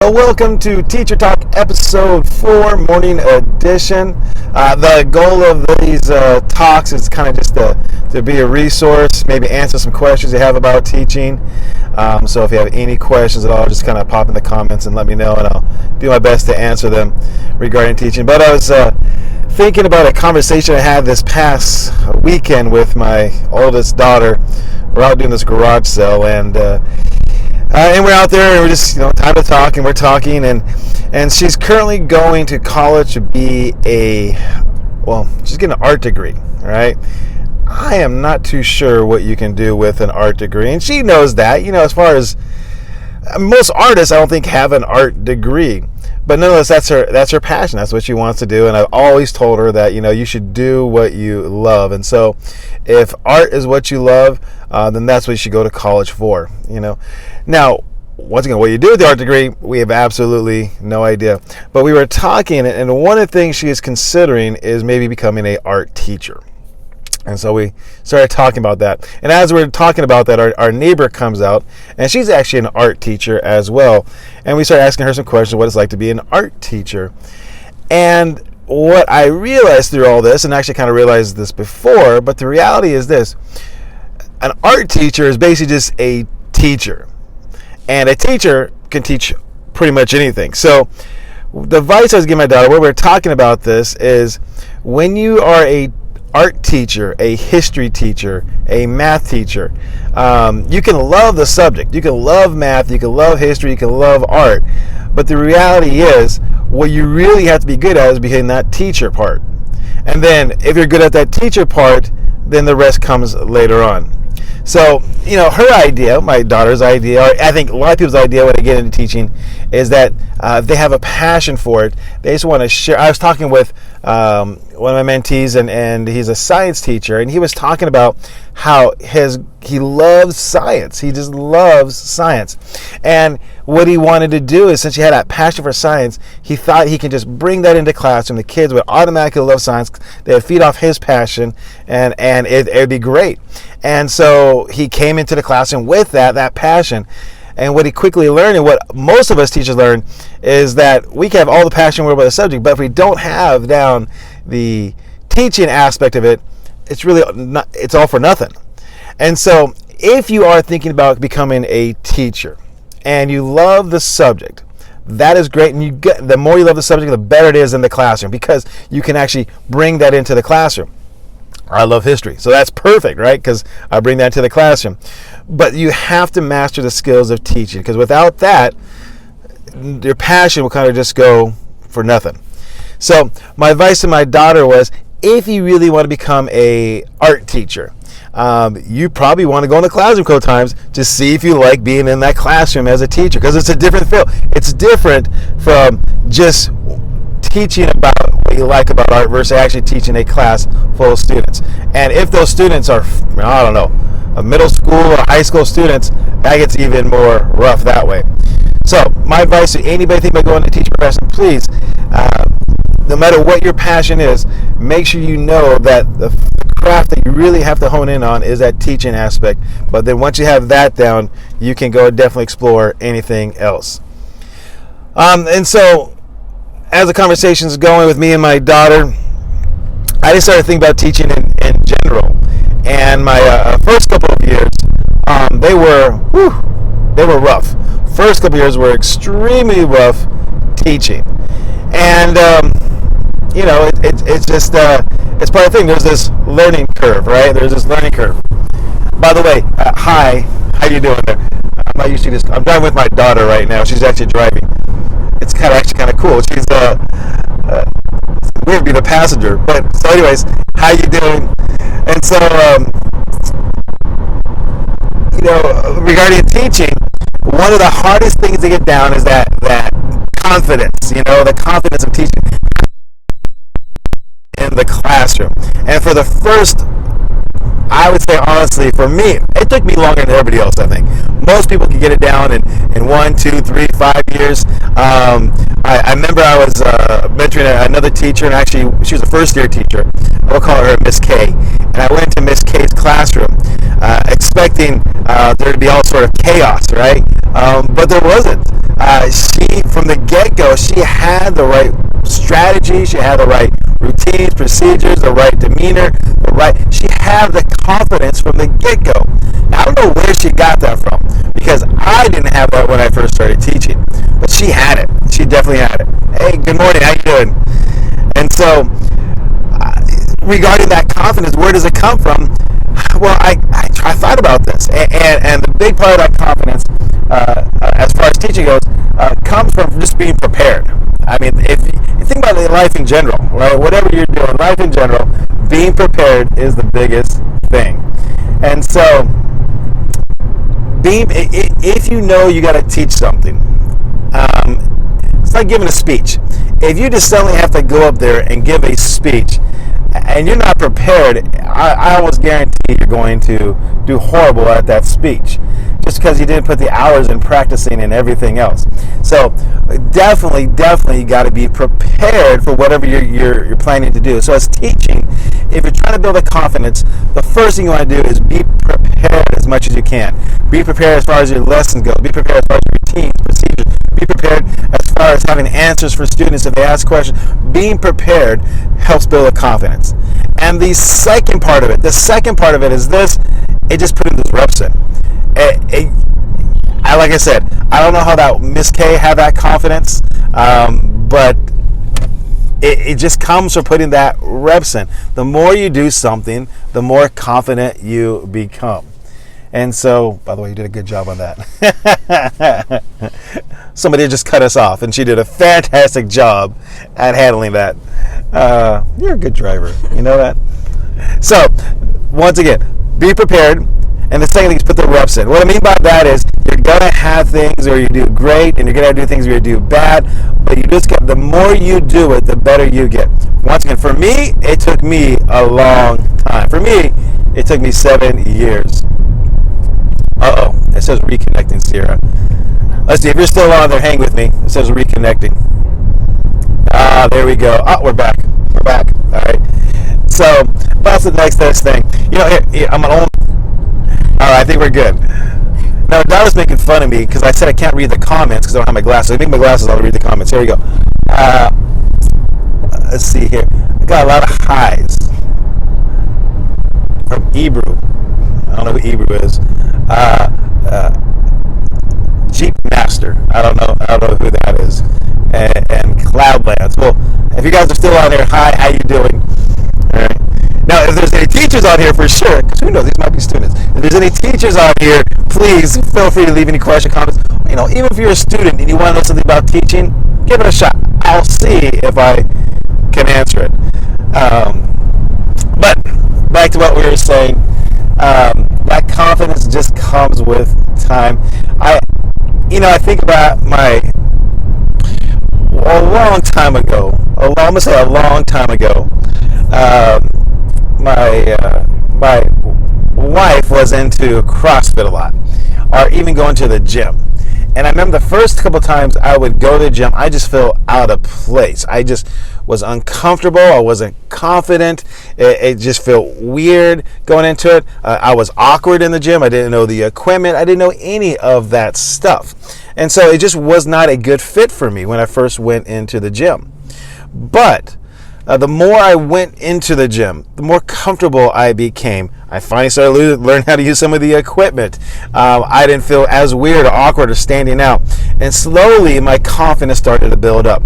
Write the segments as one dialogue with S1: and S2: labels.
S1: Well, welcome to Teacher Talk Episode 4, Morning Edition. The goal of these talks is kind of just to be a resource, maybe answer some questions you have about teaching. So if you have any questions at all, just kind of pop in the comments and let me know, and I'll do my best to answer them regarding teaching. But I was thinking about a conversation I had this past weekend with my oldest daughter. We're out doing this garage sale, and we're out there, and we're just, time to talk, and we're talking, and she's currently going to college to be she's getting an art degree, right? I am not too sure what you can do with an art degree, and she knows that, as far as most artists, I don't think have an art degree, but nonetheless, that's her passion. That's what she wants to do, and I've always told her that, you should do what you love, and so if art is what you love, then that's what you should go to college for, Now, once again, what you do with the art degree, we have absolutely no idea. But we were talking, and one of the things she is considering is maybe becoming an art teacher. And so we started talking about that. And as we're talking about that, our neighbor comes out, and she's actually an art teacher as well. And we started asking her some questions, what it's like to be an art teacher. And what I realized through all this, and I actually kind of realized this before, but the reality is this: an art teacher is basically just a teacher. And a teacher can teach pretty much anything. So the advice I was giving my daughter, what we're talking about this is, when you are a art teacher, a history teacher, a math teacher, you can love the subject. You can love math, you can love history, you can love art. But the reality is, what you really have to be good at is being that teacher part. And then if you're good at that teacher part, then the rest comes later on. So, her idea, my daughter's idea, or I think a lot of people's idea when they get into teaching, is that they have a passion for it. They just want to share. I was talking with one of my mentees, and he's a science teacher, and he was talking about how he loves science. He just loves science. And what he wanted to do is, since he had that passion for science, he thought he could just bring that into classroom. The kids would automatically love science. They would feed off his passion, and it would be great. And so he came into the classroom with that passion. And what he quickly learned, and what most of us teachers learn, is that we can have all the passion about the subject, but if we don't have down the teaching aspect of it, it's all for nothing. And so if you are thinking about becoming a teacher and you love the subject, that is great. And the more you love the subject, the better it is in the classroom, because you can actually bring that into the classroom. I love history, so that's perfect, right? Because I bring that to the classroom. But you have to master the skills of teaching, because without that, your passion will kind of just go for nothing. So my advice to my daughter was, if you really want to become a art teacher, you probably want to go in the classroom a couple times to see if you like being in that classroom as a teacher, because it's a different feel. It's different from just teaching about what you like about art versus actually teaching a class full of students. And if those students are, a middle school or high school students, that gets even more rough that way. So my advice to anybody thinking about going to teaching profession, please, no matter what your passion is, make sure you know that the craft that you really have to hone in on is that teaching aspect. But then once you have that down, you can go definitely explore anything else. And so, as the conversation's going with me and my daughter, I just started thinking about teaching in general. And my first couple of years, they were rough. First couple of years were extremely rough teaching. And, it's just, it's part of the thing. There's this learning curve, right? There's this learning curve. By the way, hi, how you doing there? I'm driving with my daughter right now. She's actually driving. It's actually kind of cool. She's weird to be the passenger, but so anyways, how you doing? And so regarding teaching, one of the hardest things to get down is that confidence. The confidence of teaching in the classroom. And for the first, I would say honestly, for me, it took me longer than everybody else, I think. Most people can get it down in 1, 2, 3, 5 years. I remember I was mentoring another teacher, and actually she was a first-year teacher. We'll call her Miss K. And I went to Miss K's classroom expecting there to be all sort of chaos, right? But there wasn't. She, from the get-go, she had the right strategy, she had the right routines, procedures, the right demeanor, she had the confidence from the get-go. Now, I don't know where she got that from, because I didn't have that when I first started teaching, but she had it. She definitely had it. Hey, good morning, how you doing? And so, regarding that confidence, where does it come from? Well, I thought about this, and the big part of that confidence, as far as teaching goes, comes from just being prepared. I mean, if you think about life in general, right? Whatever you're doing, life in general, being prepared is the biggest thing. And so, if you know you got to teach something, it's like giving a speech. If you just suddenly have to go up there and give a speech, and you're not prepared, I almost guarantee you're going to do horrible at that speech, just because you didn't put the hours in practicing and everything else. So definitely, you got to be prepared for whatever you're planning to do. So as teaching, if you're trying to build a confidence, the first thing you want to do is be prepared as much as you can. Be prepared as far as your lessons go. Be prepared as far as your routines, procedures. Be prepared as far as having answers for students if they ask questions. Being prepared helps build a confidence. And the second part of it is this: it just putting those reps in. Like I said, I don't know how that Miss K had that confidence, but it just comes from putting that reps in. The more you do something, the more confident you become. And so, by the way, you did a good job on that. Somebody just cut us off, and she did a fantastic job at handling that. You're a good driver, you know that? So, once again, be prepared. And the second thing is put the reps in. What I mean by that is you're going to have things where you do great, and you're going to do things where you do bad, but you just get, the more you do it, the better you get. Once again, for me, it took me a long time. For me, it took me 7 years. Uh-oh, it says reconnecting, Sierra. Let's see, if you're still on there, hang with me. It says reconnecting. There we go. Oh, we're back. All right. So, that's the next thing. You know, here, I'm an old... All right, I think we're good. Now, Dad was making fun of me because I said I can't read the comments because I don't have my glasses. I think my glasses, I'll read the comments. Here we go. Let's see here. I got a lot of highs from Ebru. I don't know who Ebru is. Jeep Master. I don't know who that is. And Cloudlands. Well, if you guys are still on there, hi, how you doing? All right. Now, if there's any teachers on here, for sure, because who knows, these might be students. If there's any teachers on here, please feel free to leave any question, comments. You know, even if you're a student and you want to know something about teaching, give it a shot. I'll see if I can answer it. But back to what we were saying, that confidence just comes with time. I think about a long time ago. I'm gonna say a long time ago. My wife was into CrossFit a lot, or even going to the gym. And I remember the first couple times I would go to the gym, I just felt out of place. I just was uncomfortable. I wasn't confident. It just felt weird going into it. I was awkward in the gym. I didn't know the equipment. I didn't know any of that stuff. And so it just was not a good fit for me when I first went into the gym. But the more I went into the gym, the more comfortable I became. I finally started learning how to use some of the equipment. I didn't feel as weird or awkward or standing out. And slowly, my confidence started to build up.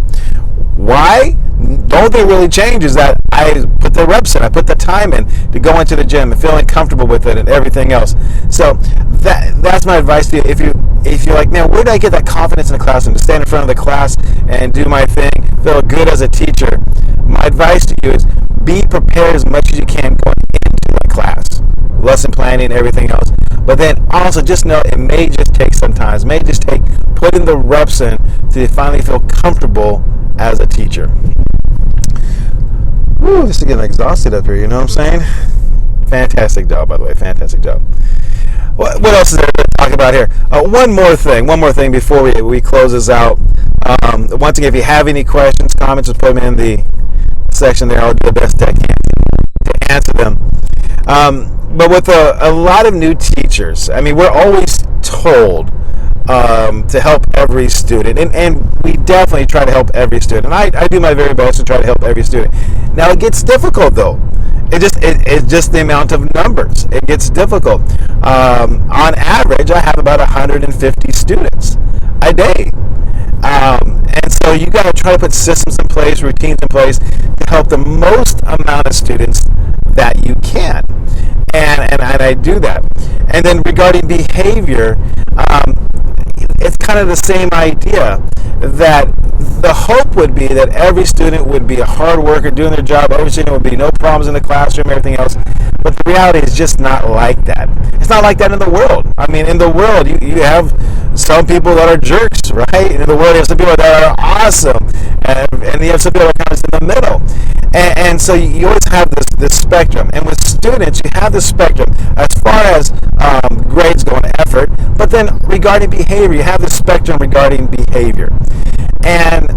S1: Why? The only thing really changed is that I put the reps in. I put the time in to go into the gym and feeling comfortable with it and everything else. So that's my advice to you. If you're like, man, where did I get that confidence in the classroom to stand in front of the class and do my thing, feel good as a teacher? My advice to you is be prepared as much as you can going into the class, lesson planning, everything else. But then also just know it may just take some time. It may just take putting the reps in to finally feel comfortable as a teacher. Woo, just getting exhausted up here, you know what I'm saying? Fantastic job, by the way. Fantastic job. What else is there to talk about here? One more thing before we close this out. Once again, if you have any questions, comments, just put them in the section there. I'll do the best I can to answer them. But with a lot of new teachers, I mean, we're always told to help every student, and we definitely try to help every student. And I do my very best to try to help every student. Now it gets difficult though. It's just the amount of numbers. It gets difficult. On average, I have about 150 students a day. And so you got to try to put systems in place, routines in place to help the most amount of students that you can. And I do that. And then regarding behavior, it's kind of the same idea, that the hope would be that every student would be a hard worker doing their job, every student would be no problems in the classroom, everything else. But the reality is just not like that. It's not like that in the world. I mean, in the world, you have some people that are jerks, right? In the world, you have some people that are awesome, and you have some people that are kind of in the middle. And so you always have this spectrum. And with students, you have this spectrum as far as grades go and effort, but then regarding behavior, you have this spectrum regarding behavior. And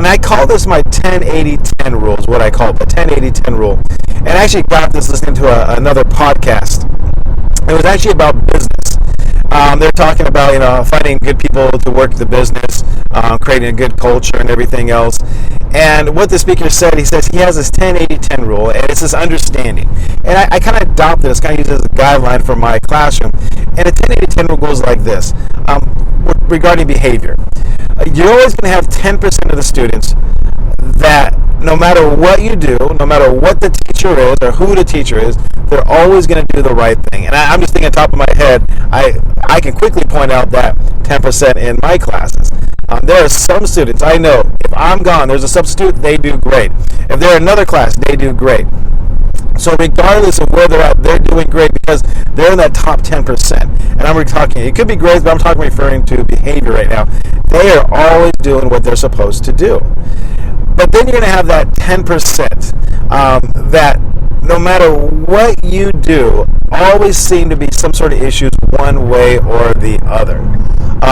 S1: I call this my 10-80-10 rule, is what I call it, the 10-80-10 rule. And I actually got this listening to another podcast. It was actually about business. They're talking about, finding good people to work the business, creating a good culture and everything else. And what the speaker said, he says he has this 10-80-10 rule, and it's this understanding. And I kind of adopted this, kind of use it as a guideline for my classroom. And the 10-80-10 rule goes like this, regarding behavior. You're always going to have 10% of the students that no matter what you do, no matter what the teacher is or who the teacher is, they're always going to do the right thing. And I'm just thinking on top of my head, I can quickly point out that 10% in my classes. There are some students I know, if I'm gone, there's a substitute, they do great. If they're in another class, they do great. So regardless of where they're at, they're doing great because they're in that top 10%. And I'm talking, it could be grades, but I'm referring to behavior right now. They are always doing what they're supposed to do. But then you're going to have that 10% that no matter what you do, always seem to be some sort of issues one way or the other.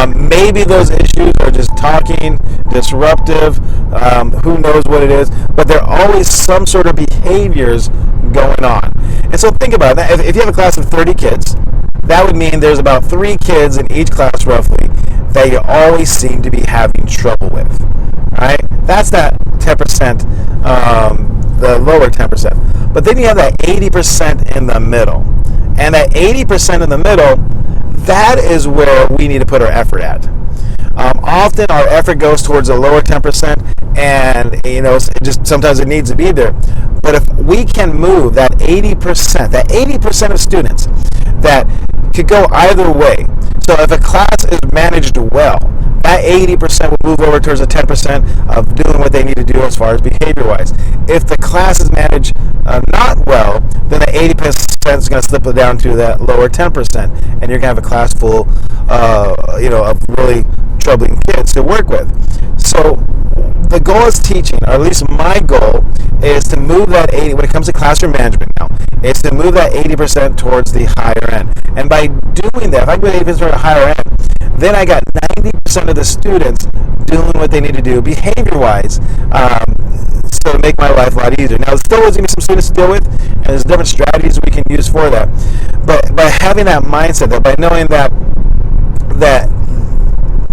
S1: Maybe those issues are just talking, disruptive, who knows what it is, but there are always some sort of behaviors going on. And so think about that. If you have a class of 30 kids, that would mean there's about 3 kids in each class roughly that you always seem to be having trouble with. Right? That's that 10%, the lower 10%. But then you have that 80% in the middle. And that 80% in the middle, that is where we need to put our effort at. Often our effort goes towards the lower 10%, and just sometimes it needs to be there. But if we can move that 80% of students that could go either way. So if a class is managed well, that 80% will move over towards the 10% of doing what they need to do as far as behavior-wise. If the class is managed not well, then the 80% is going to slip it down to that lower 10%, and you're going to have a class full, of really troubling kids to work with. So the goal is teaching, or at least my goal, is to move that 80, when it comes to classroom management now, is to move that 80% towards the higher end. And by doing that, if I can move 80% to the higher end, then I got 90% of the students doing what they need to do behavior-wise, so to make my life a lot easier. Now, there's still always going to be some students to deal with, and there's different strategies we can use for that. But by having that mindset, by knowing that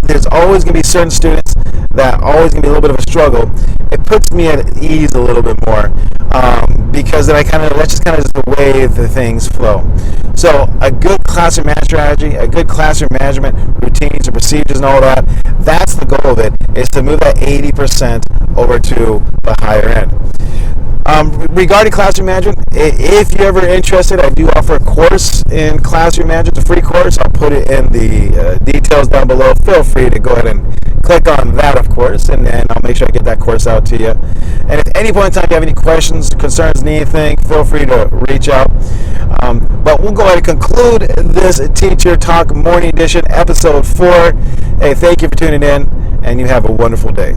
S1: there's always going to be certain students that are always going to be a little bit of a struggle, it puts me at ease a little bit more, because then that's just kind of the way the things flow. So a good classroom management strategy, a good classroom management routines and procedures and all that, that's the goal of it, is to move that 80% over to the higher end. Regarding classroom management, if you're ever interested, I do offer a course in classroom management, a free course. I'll put it in the details down below. Feel free to go ahead and click on that, of course, and then I'll make sure I get that course out to you. And if at any point in time you have any questions, concerns, anything, feel free to reach out. But we'll go ahead and conclude this Teacher Talk Morning Edition, Episode 4. Hey, thank you for tuning in, and you have a wonderful day.